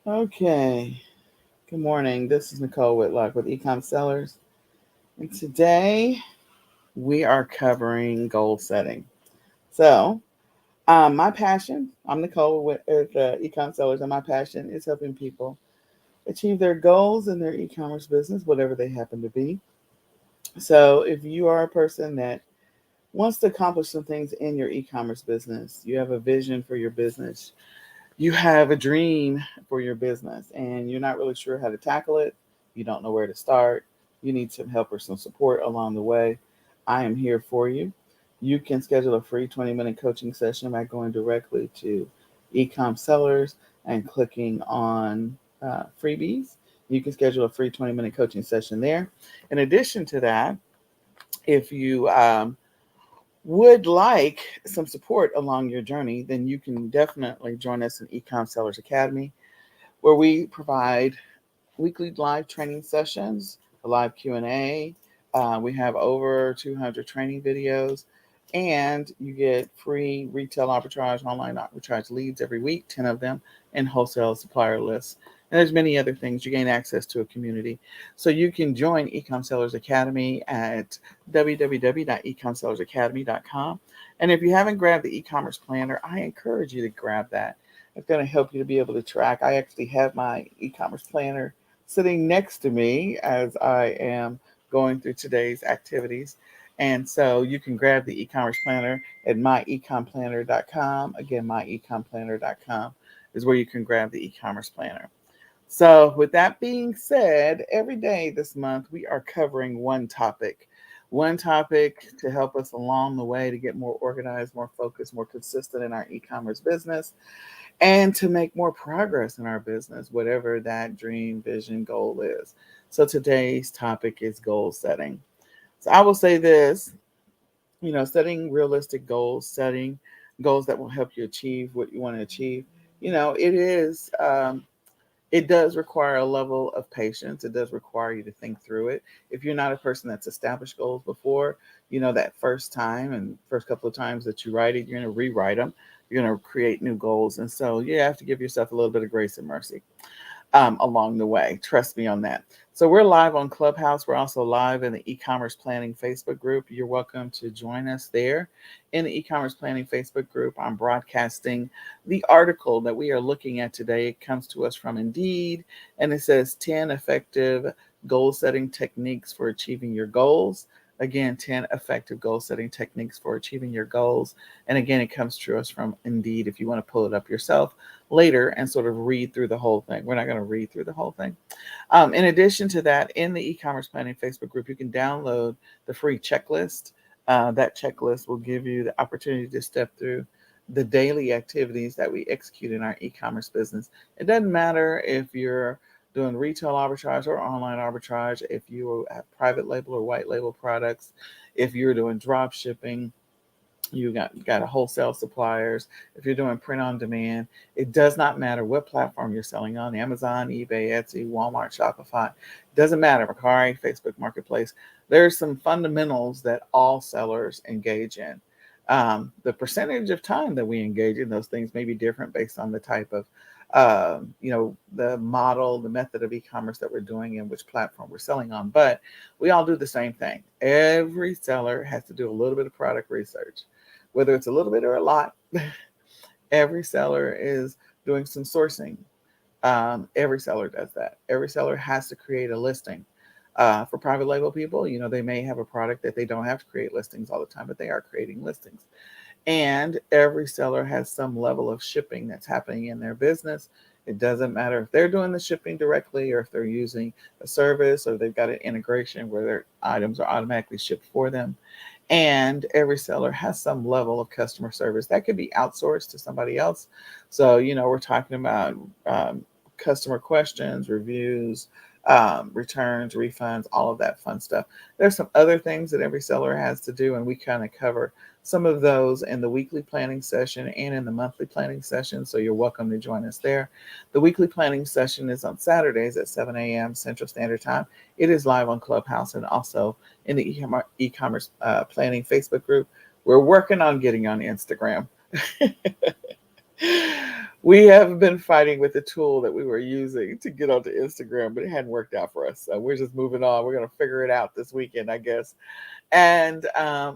Okay. Good morning. This is Nicole Whitlock with eCom Sellers. And today we are covering goal setting. So, my passion, I'm Nicole with eCom Sellers, and my passion is helping people achieve their goals in their e commerce business, whatever they happen to be. So, if you are a person that wants to accomplish some things in your e commerce business, you have a vision for your business, you have a dream for your business and you're not really sure how to tackle it, you don't know where to start, you need some help or some support along the way, I am here for you. You can schedule a free 20-minute coaching session by going directly to eCom Sellers and clicking on freebies. You can schedule a free 20-minute coaching session there. In addition to that, if you would like some support along your journey, then you can definitely join us in Ecom Sellers Academy, where we provide weekly live training sessions, a live Q&A. We have over 200 training videos, and you get free retail arbitrage, online arbitrage leads every week, 10 of them, and wholesale supplier lists. And there's many other things. You gain access to a community. So you can join Ecom Sellers Academy at www.ecomsellersacademy.com. And if you haven't grabbed the e-commerce planner, I encourage you to grab that. It's going to help you to be able to track. I actually have my e-commerce planner sitting next to me as I am going through today's activities. And so you can grab the e-commerce planner at myecomplanner.com. Again, myecomplanner.com is where you can grab the e-commerce planner. So, with that being said, every day this month we are covering one topic to help us along the way to get more organized, more focused, more consistent in our e commerce business, and to make more progress in our business, whatever that dream, vision, goal is. So, today's topic is goal setting. So, I will say this, setting realistic goals, setting goals that will help you achieve what you want to achieve. It does require a level of patience. It does require you to think through it. If you're not a person that's established goals before, that first time and first couple of times that you write it, you're going to rewrite them. You're going to create new goals. And so you have to give yourself a little bit of grace and mercy along the way. Trust me on that. So we're live on Clubhouse. We're also live in the e-commerce planning Facebook group. You're welcome to join us there in the e-commerce planning Facebook group. I'm broadcasting the article that we are looking at today. It comes to us from Indeed, and it says 10 effective goal setting techniques for achieving your goals. Again, 10 effective goal setting techniques for achieving your goals. And again, it comes to us from Indeed if you want to pull it up yourself later and sort of read through the whole thing. We're not going to read through the whole thing. In addition to that, in the e-commerce planning Facebook group, you can download the free checklist. That checklist will give you the opportunity to step through the daily activities that we execute in our e-commerce business. It doesn't matter if you're doing retail arbitrage or online arbitrage, if you have private label or white label products, if you're doing drop shipping, you got a wholesale suppliers, if you're doing print on demand, it does not matter what platform you're selling on: Amazon, eBay, Etsy, Walmart, Shopify. It doesn't matter, Mercari, Facebook Marketplace. There's some fundamentals that all sellers engage in. The percentage of time that we engage in those things may be different based on the type of the model, the method of e-commerce that we're doing and which platform we're selling on, but we all do the same thing. Every seller has to do a little bit of product research, whether it's a little bit or a lot. Every seller is doing some sourcing. Every seller does that. Every seller has to create a listing. For private label people, they may have a product that they don't have to create listings all the time, but they are creating listings. And every seller has some level of shipping that's happening in their business. It doesn't matter if they're doing the shipping directly or if they're using a service or they've got an integration where their items are automatically shipped for them. And every seller has some level of customer service that could be outsourced to somebody else. So, we're talking about customer questions, reviews, returns, refunds, all of that fun stuff. There's some other things that every seller has to do, and we kind of cover some of those in the weekly planning session and in the monthly planning session. So you're welcome to join us there. The weekly planning session is on Saturdays at 7 a.m. Central Standard Time. It is live on Clubhouse and also in the e-commerce planning Facebook group. We're working on getting on Instagram. We have been fighting with the tool that we were using to get onto Instagram, but it hadn't worked out for us. So we're just moving on. We're going to figure it out this weekend, I guess. And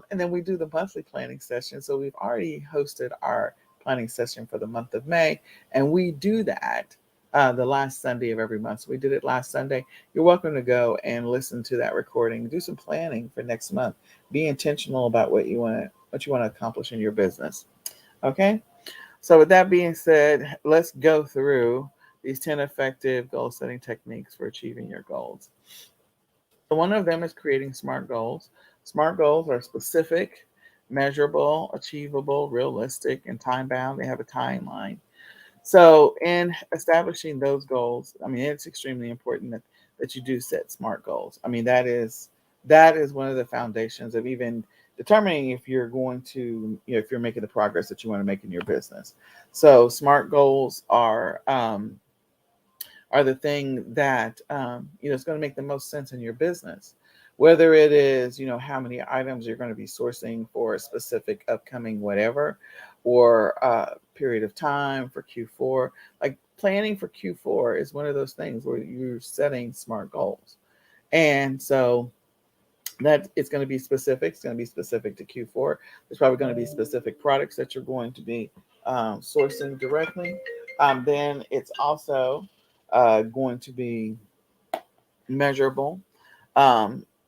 then we do the monthly planning session. So we've already hosted our planning session for the month of May, and we do that the last Sunday of every month. So we did it last Sunday. You're welcome to go and listen to that recording. Do some planning for next month. Be intentional about what you want to accomplish in your business. Okay. So with that being said, let's go through these 10 effective goal setting techniques for achieving your goals. So one of them is creating SMART goals. SMART goals are specific, measurable, achievable, realistic, and time bound. They have a timeline. So in establishing those goals, I mean, it's extremely important that you do set SMART goals. I mean, that is one of the foundations of even determining if you're going to, if you're making the progress that you want to make in your business. So SMART goals are the thing that is going to make the most sense in your business. Whether it is, how many items you're going to be sourcing for a specific upcoming whatever, or period of time for Q4. Like planning for Q4 is one of those things where you're setting SMART goals. And so that it's going to be specific. It's going to be specific to Q4. There's probably going to be specific products that you're going to be sourcing directly. Then it's also going to be measurable.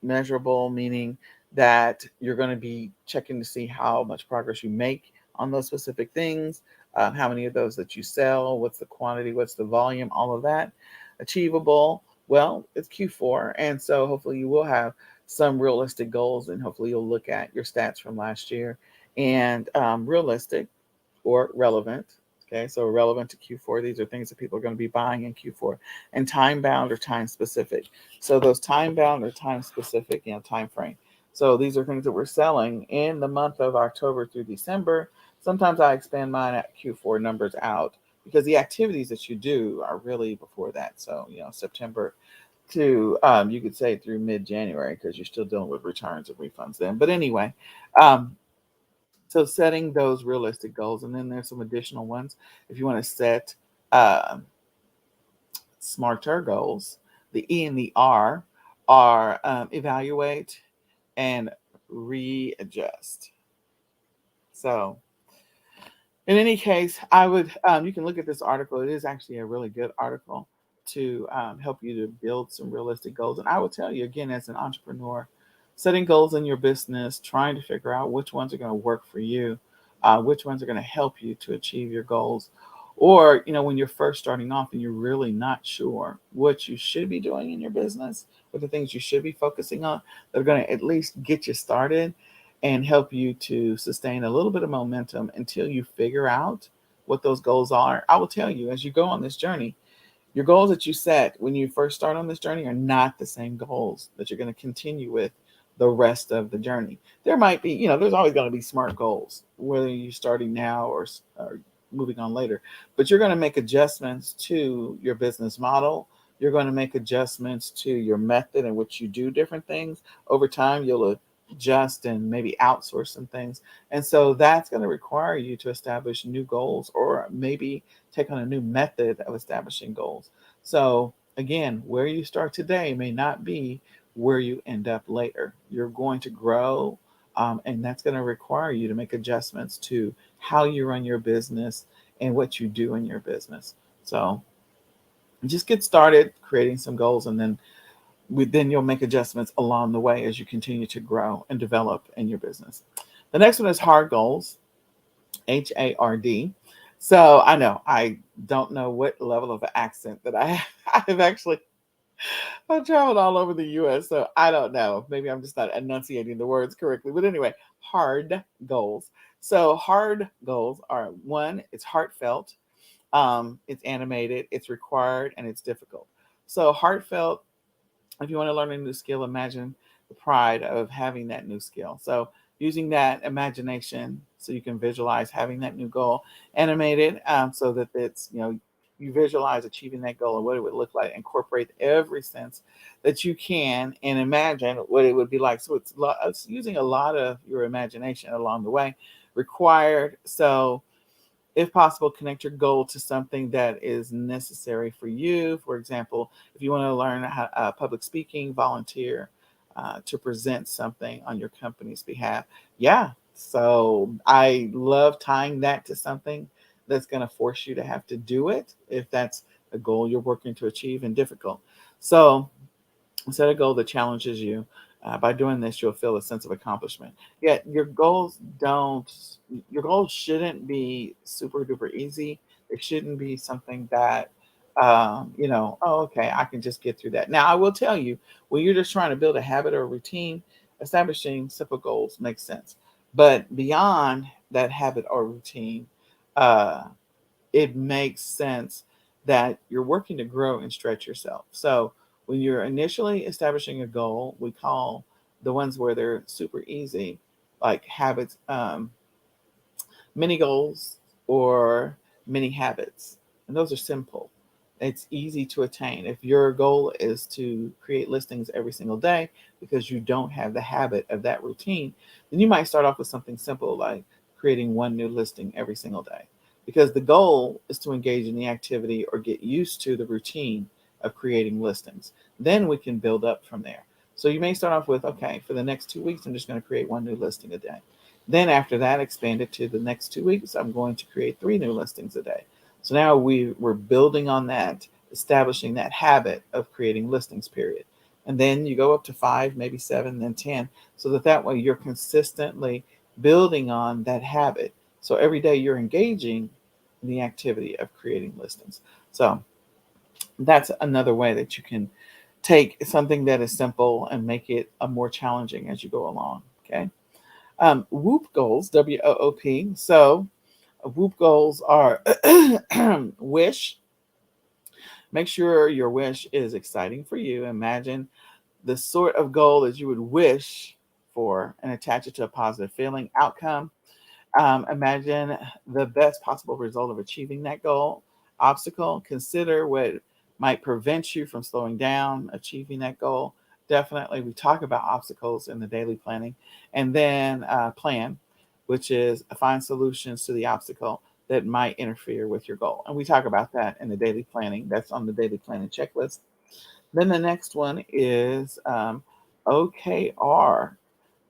Measurable meaning that you're going to be checking to see how much progress you make on those specific things, how many of those that you sell, what's the quantity, what's the volume, all of that. Achievable, well, it's Q4, and so hopefully you will have some realistic goals, and hopefully you'll look at your stats from last year and realistic or relevant. Okay, so relevant to Q4, these are things that people are going to be buying in Q4, and time bound or time specific. So those time bound or time specific, time frame. So these are things that we're selling in the month of October through December. Sometimes I expand mine at Q4 numbers out because the activities that you do are really before that. So September to you could say through mid-January because you're still dealing with returns and refunds then. But anyway, um, so setting those realistic goals, and then there's some additional ones. If you want to set uh, smarter goals, the E and the R are evaluate and readjust. So in any case, I would you can look at this article. It is actually a really good article to help you to build some realistic goals. And I will tell you again, as an entrepreneur, setting goals in your business, trying to figure out which ones are going to work for you, which ones are going to help you to achieve your goals. Or, when you're first starting off and you're really not sure what you should be doing in your business, what the things you should be focusing on that are going to at least get you started and help you to sustain a little bit of momentum until you figure out what those goals are. I will tell you, as you go on this journey, your goals that you set when you first start on this journey are not the same goals that you're going to continue with the rest of the journey. There might be, there's always going to be SMART goals, whether you're starting now or moving on later. But you're going to make adjustments to your business model. You're going to make adjustments to your method in which you do different things. Over time, you'll adjust and maybe outsource some things. And so that's going to require you to establish new goals or maybe take on a new method of establishing goals. So again, where you start today may not be where you end up later. You're going to grow, and that's going to require you to make adjustments to how you run your business and what you do in your business. So just get started creating some goals, and then you'll make adjustments along the way as you continue to grow and develop in your business. The next one is hard goals, HARD. So I know I don't know what level of accent that I have. I've actually I've traveled all over the US, so I don't know. Maybe I'm just not enunciating the words correctly. But anyway, hard goals. So hard goals are one, it's heartfelt, it's animated, it's required, and it's difficult. So heartfelt, if you want to learn a new skill, imagine the pride of having that new skill. So using that imagination so you can visualize having that new goal, animate it so that you visualize achieving that goal and what it would look like. Incorporate every sense that you can and imagine what it would be like. So it's using a lot of your imagination along the way. Required. So If possible, connect your goal to something that is necessary for you. For example, if you want to learn how, public speaking, volunteer to present something on your company's behalf. Yeah. So I love tying that to something that's going to force you to have to do it if that's a goal you're working to achieve and difficult. So set a goal that challenges you. By doing this, you'll feel a sense of accomplishment. Yet your goals shouldn't be super duper easy. It shouldn't be something that, oh, okay, I can just get through that. Now, I will tell you, when you're just trying to build a habit or a routine, establishing simple goals makes sense. But beyond that habit or routine, uh, it makes sense that you're working to grow and stretch yourself. So when you're initially establishing a goal, we call the ones where they're super easy, like habits, mini goals or mini habits. And those are simple. It's easy to attain. If your goal is to create listings every single day because you don't have the habit of that routine, then you might start off with something simple like creating one new listing every single day. Because the goal is to engage in the activity or get used to the routine of creating listings. Then we can build up from there. So you may start off with, okay, for the next 2 weeks, I'm just going to create one new listing a day. Then after that, expand it to the next 2 weeks. I'm going to create 3 new listings a day. So now we're building on that, establishing that habit of creating listings, period. And then you go up to 5, maybe 7, then 10, so that way you're consistently building on that habit. So every day you're engaging in the activity of creating listings. So that's another way that you can take something that is simple and make it a more challenging as you go along. Okay. Whoop goals, WOOP. So, whoop goals are wish. Make sure your wish is exciting for you. Imagine the sort of goal that you would wish for and attach it to a positive feeling outcome. Imagine the best possible result of achieving that goal. Obstacle, consider what might prevent you from slowing down, achieving that goal. Definitely, we talk about obstacles in the daily planning. And then plan, which is find solutions to the obstacle that might interfere with your goal. And we talk about that in the daily planning. That's on the daily planning checklist. Then the next one is OKR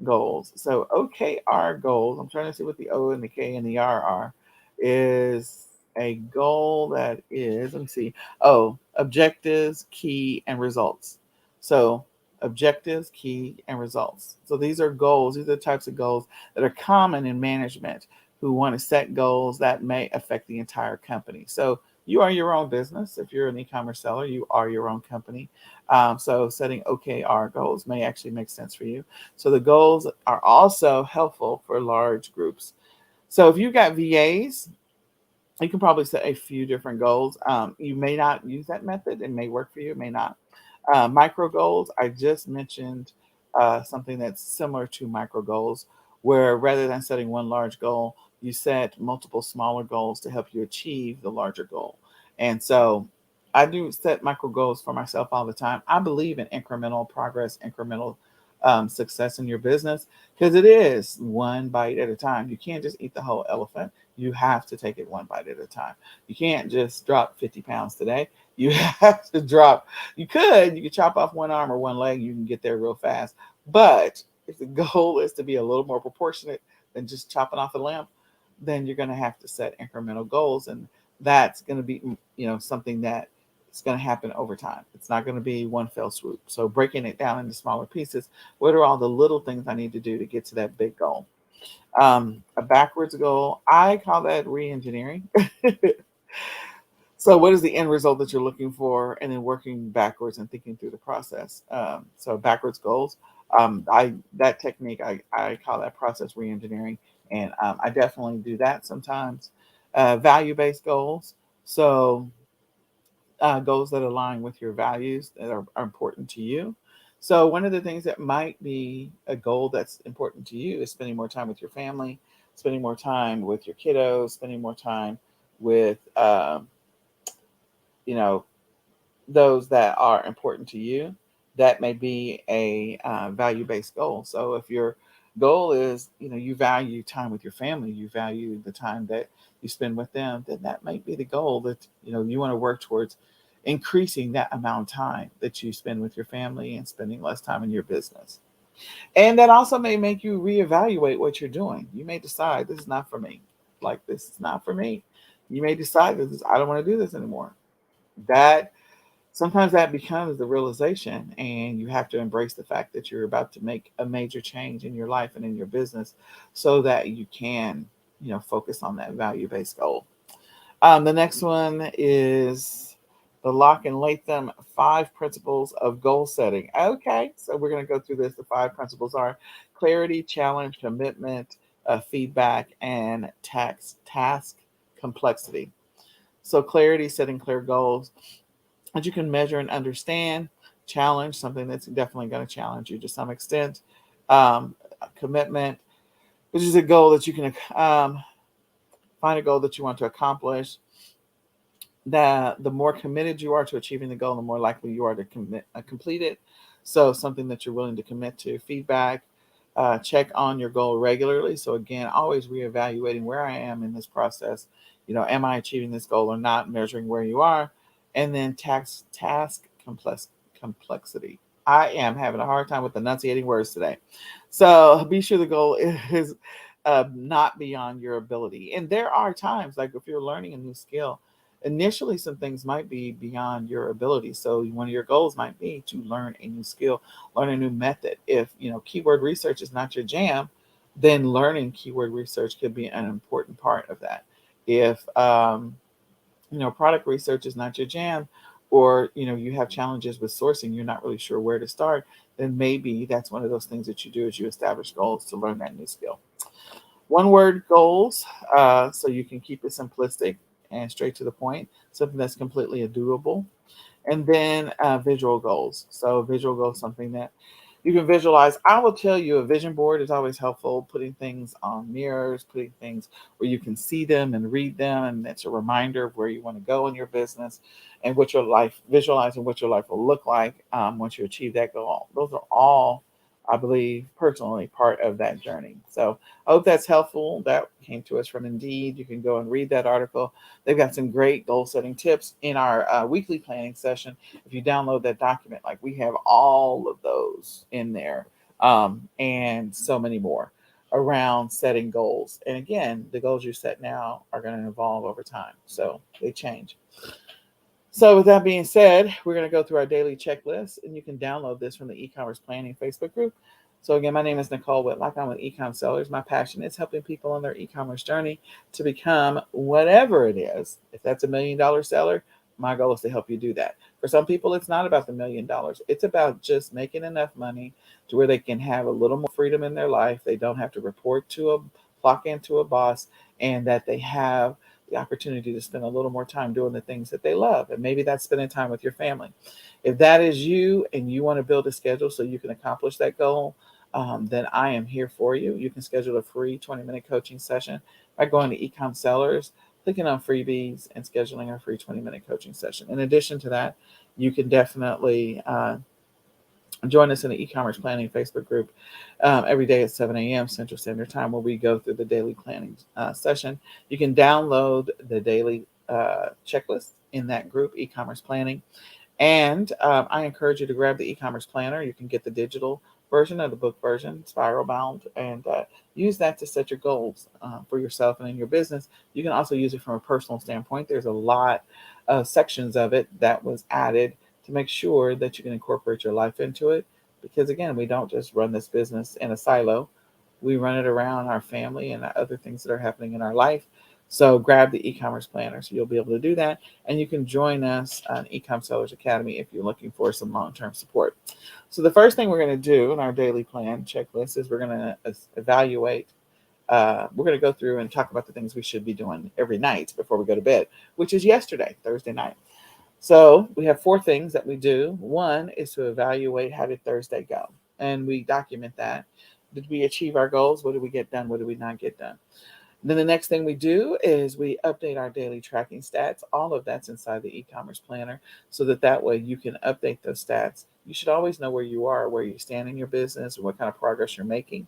goals. So OKR goals, I'm trying to see what the O and the K and the R are, is a goal that is, let me see. Oh, objectives, key, and results. So objectives, key, and results. So these are goals. These are the types of goals that are common in management who want to set goals that may affect the entire company. So you are your own business. If you're an e-commerce seller, you are your own company. So setting OKR goals may actually make sense for you. So the goals are also helpful for large groups. So if you've got VAs, you can probably set a few different goals. You may not use that method. It may work for you, it may not. Micro goals, I just mentioned something that's similar to micro goals, where rather than setting one large goal, you set multiple smaller goals to help you achieve the larger goal. And so I do set micro goals for myself all the time. I believe in incremental progress, incremental success in your business because it is one bite at a time. You can't just eat the whole elephant. You have to take it one bite at a time. You can't just drop 50 pounds today. You have to drop, you could chop off one arm or one leg, you can get there real fast. But if the goal is to be a little more proportionate than just chopping off a limb, then you're going to have to set incremental goals. And that's going to be, something that it's going to happen over time. It's not going to be one fell swoop. So breaking it down into smaller pieces, what are all the little things I need to do to get to that big goal? A backwards goal, I call that re-engineering. So, what is the end result that you're looking for, and then working backwards and thinking through the process? So, backwards goals. I that technique I call that process reengineering, and I definitely do that sometimes. Value based goals. So, goals that align with your values that are important to you. So, one of the things that might be a goal that's important to you is spending more time with your family, spending more time with your kiddos, spending more time with you know those that are important to you. That may be a value based goal. So if you're Goal is, you value time with your family, you value the time that you spend with them, then that might be the goal that, you want to work towards increasing that amount of time that you spend with your family and spending less time in your business. And that also may make you reevaluate what you're doing. You may decide this is not for me. Like this is not for me. You may decide I don't want to do this anymore. That sometimes that becomes the realization, and you have to embrace the fact that you're about to make a major change in your life and in your business so that you can, focus on that value-based goal. The next one is the Lock and Latham five principles of goal setting. Okay, so we're going to go through this. The five principles are clarity, challenge, commitment, feedback, and task complexity. So clarity, setting clear goals that you can measure and understand. Challenge, something that's definitely going to challenge you to some extent. Commitment, which is a goal that you can find a goal that you want to accomplish. The more committed you are to achieving the goal, the more likely you are to complete it. So something that you're willing to commit to. Feedback, check on your goal regularly. So again, always reevaluating where I am in this process. Am I achieving this goal or not? Measuring where you are, and then task complexity. I am having a hard time with enunciating words today. So be sure the goal is not beyond your ability. And there are times, like if you're learning a new skill, initially some things might be beyond your ability. So one of your goals might be to learn a new skill, learn a new method. If keyword research is not your jam, then learning keyword research could be an important part of that. If product research is not your jam, or you have challenges with sourcing, you're not really sure where to start, then maybe that's one of those things that you do is you establish goals to learn that new skill. One word goals, so you can keep it simplistic and straight to the point, something that's completely doable. And then visual goals. So visual goals, something that you can visualize. I will tell you, a vision board is always helpful. Putting things on mirrors, putting things where you can see them and read them, and it's a reminder of where you want to go in your business and what your life, visualizing what your life will look like once you achieve that goal. Those are all, I believe, personally part of that journey. So I hope that's helpful. That came to us from Indeed. You can go and read that article. They've got some great goal setting tips in our weekly planning session. If you download that document, like we have all of those in there, and so many more around setting goals. And again, the goals you set now are going to evolve over time, so they change. So, with that being said, we're going to go through our daily checklist, and you can download this from the e-commerce planning Facebook group. So, again, my name is Nicole Whitlock. I'm with eCom Sellers. My passion is helping people on their e-commerce journey to become whatever it is. If that's $1 million seller, my goal is to help you do that. For some people, it's not about the $1 million. It's about just making enough money to where they can have a little more freedom in their life. They don't have to clock into a boss, and that they have the opportunity to spend a little more time doing the things that they love. And maybe that's spending time with your family. If that is you and you want to build a schedule so you can accomplish that goal, then I am here for you. You can schedule a free 20-minute coaching session by going to eCom Sellers, clicking on freebies, and scheduling a free 20-minute coaching session. In addition to that, you can definitely join us in the e-commerce planning Facebook group every day at 7 a.m. Central Standard Time, where we go through the daily planning session. You can download the daily checklist in that group, e-commerce planning. And I encourage you to grab the e-commerce planner. You can get the digital version or the book version, spiral bound, and use that to set your goals for yourself and in your business. You can also use it from a personal standpoint. There's a lot of sections of it that was added to make sure that you can incorporate your life into it. Because again, we don't just run this business in a silo. We run it around our family and other things that are happening in our life. So grab the e-commerce planner so you'll be able to do that. And you can join us on eCom Sellers Academy if you're looking for some long-term support. So the first thing we're going to do in our daily plan checklist is we're going to evaluate. We're going to go through and talk about the things we should be doing every night before we go to bed, which is yesterday, Thursday night. So we have 4 things that we do. One is to evaluate, how did Thursday go? And we document that. Did we achieve our goals? What did we get done? What did we not get done? Then the next thing we do is we update our daily tracking stats. All of that's inside the e-commerce planner, so that way you can update those stats You should always know where you are, where you stand in your business, and what kind of progress you're making.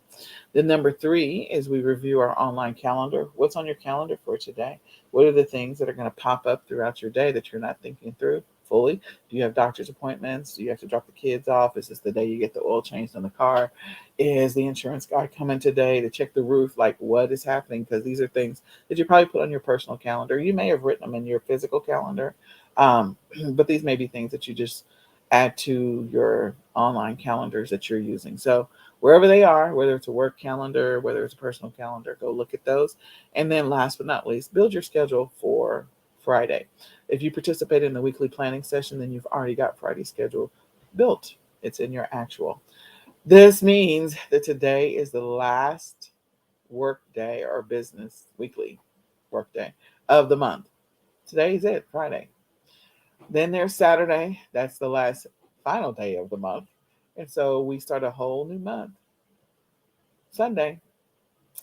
Then number three is we review our online calendar. What's on your calendar for today? What are the things that are going to pop up throughout your day that you're not thinking through fully? Do you have doctor's appointments? Do you have to drop the kids off? Is this the day you get the oil changed on the car? Is the insurance guy coming today to check the roof? Like, what is happening? Because these are things that you probably put on your personal calendar. You may have written them in your physical calendar, um, but these may be things that you just add to your online calendars that you're using. So wherever they are, whether it's a work calendar, whether it's a personal calendar, go look at those. And then last but not least, build your schedule for Friday. If you participate in the weekly planning session, then you've already got Friday's schedule built. It's in your actual. This means that today is the last work day or business weekly work day of the month. Today is it, Friday. Then there's Saturday. That's the last final day of the month. And so we start a whole new month, Sunday.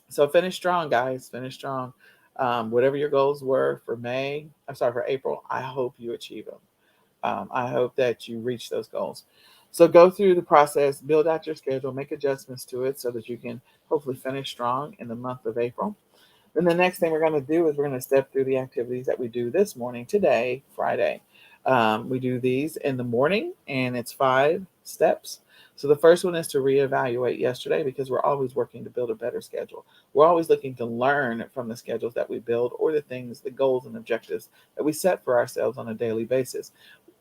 So finish strong, guys. Finish strong. Whatever your goals were for for April, I hope you achieve them. I hope that you reach those goals. So go through the process, build out your schedule, make adjustments to it so that you can hopefully finish strong in the month of April. Then the next thing we're going to do is we're going to step through the activities that we do this morning, today, Friday. We do these in the morning, and it's 5 steps. So the first one is to reevaluate yesterday because we're always working to build a better schedule. We're always looking to learn from the schedules that we build or the things, the goals and objectives that we set for ourselves on a daily basis.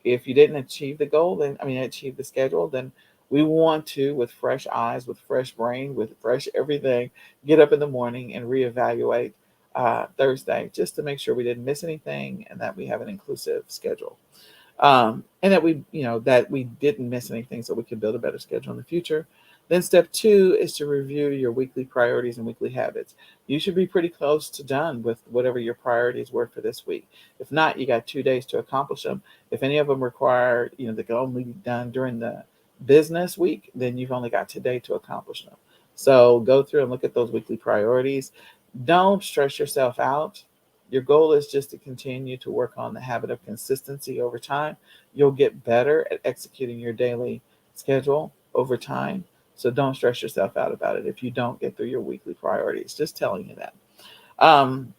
If you didn't achieve the goal, achieve the schedule, then we want to, with fresh eyes, with fresh brain, with fresh everything, get up in the morning and reevaluate Thursday just to make sure we didn't miss anything and that we have an inclusive schedule. And that we didn't miss anything so we can build a better schedule in the future. Then step two is to review your weekly priorities and weekly habits. You should be pretty close to done with whatever your priorities were for this week. If not, you got 2 days to accomplish them. If any of them require, they can only be done during the business week, then you've only got today to accomplish them. So go through and look at those weekly priorities. Don't stress yourself out. Your goal is just to continue to work on the habit of consistency over time. You'll get better at executing your daily schedule over time. So don't stress yourself out about it if you don't get through your weekly priorities. Just telling you that. Um,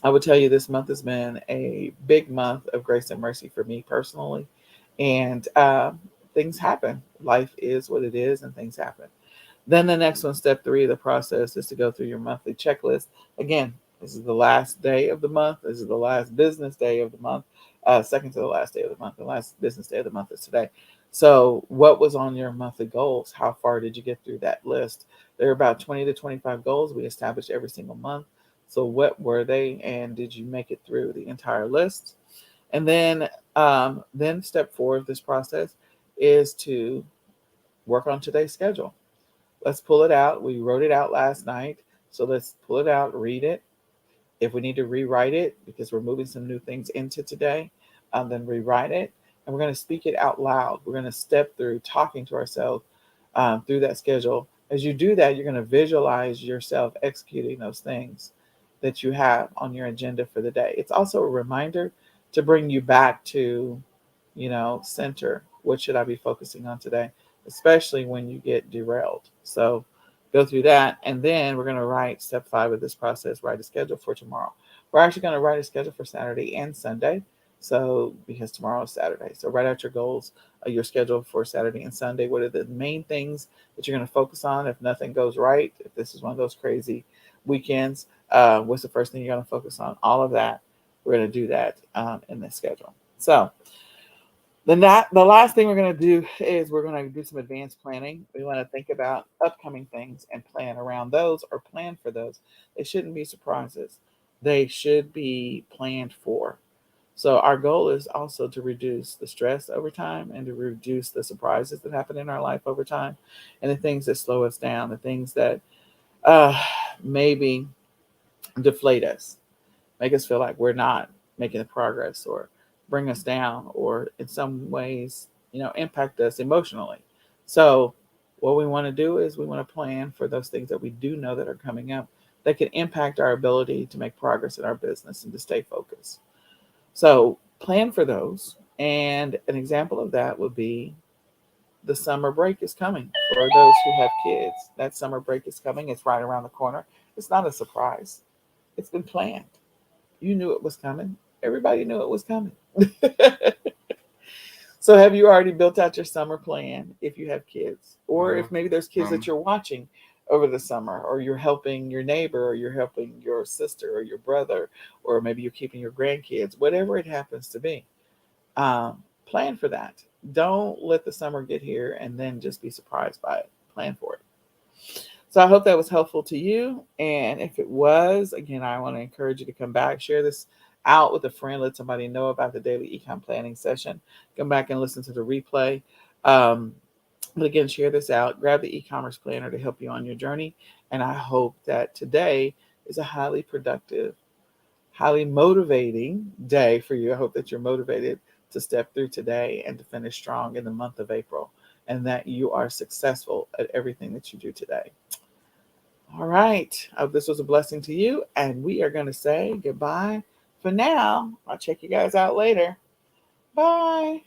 I would tell you this month has been a big month of grace and mercy for me personally. And things happen. Life is what it is, and things happen. Then the next one, step three of the process, is to go through your monthly checklist. Again, this is the last day of the month. This is the last business day of the month. Second to the last day of the month. The last business day of the month is today. So, what was on your monthly goals? How far did you get through that list? There are about 20 to 25 goals we establish every single month. So, what were they, and did you make it through the entire list? And then step four of this process is to work on today's schedule. Let's pull it out. We wrote it out last night. So let's pull it out, read it. If we need to rewrite it because we're moving some new things into today, then rewrite it. And we're going to speak it out loud. We're going to step through talking to ourselves through that schedule. As you do that, you're going to visualize yourself executing those things that you have on your agenda for the day. It's also a reminder to bring you back to, center. What should I be focusing on today? Especially when you get derailed. So go through that. And then we're going to write step 5 of this process, write a schedule for tomorrow. We're actually going to write a schedule for Saturday and Sunday. So because tomorrow is Saturday. So write out your goals, your schedule for Saturday and Sunday. What are the main things that you're going to focus on if nothing goes right? If this is one of those crazy weekends, what's the first thing you're going to focus on? All of that. We're going to do that in this schedule. So the last thing we're going to do is we're going to do some advanced planning. We want to think about upcoming things and plan around those or plan for those. They shouldn't be surprises. They should be planned for. So our goal is also to reduce the stress over time and to reduce the surprises that happen in our life over time and the things that slow us down, the things that uh, maybe deflate us, make us feel like we're not making the progress or bring us down or in some ways, impact us emotionally. So what we want to do is we want to plan for those things that we do know that are coming up that can impact our ability to make progress in our business and to stay focused. So plan for those. And an example of that would be the summer break is coming for those who have kids. That summer break is coming. It's right around the corner. It's not a surprise. It's been planned. You knew it was coming. Everybody knew it was coming. So have you already built out your summer plan if you have kids? Or if maybe there's kids that you're watching over the summer, or you're helping your neighbor, or you're helping your sister or your brother, or maybe you're keeping your grandkids, whatever it happens to be. Plan for that. Don't let the summer get here and then just be surprised by it. Plan for it. So I hope that was helpful to you. And if it was, again, I want to encourage you to come back, share this out with a friend, let somebody know about the daily econ planning session. Come back and listen to the replay. Um, but again, share this out. Grab the e-commerce planner to help you on your journey. And I hope that today is a highly productive, highly motivating day for you. I hope that you're motivated to step through today and to finish strong in the month of April, and that you are successful at everything that you do today. All right. I hope this was a blessing to you. And we are going to say goodbye for now. I'll check you guys out later. Bye.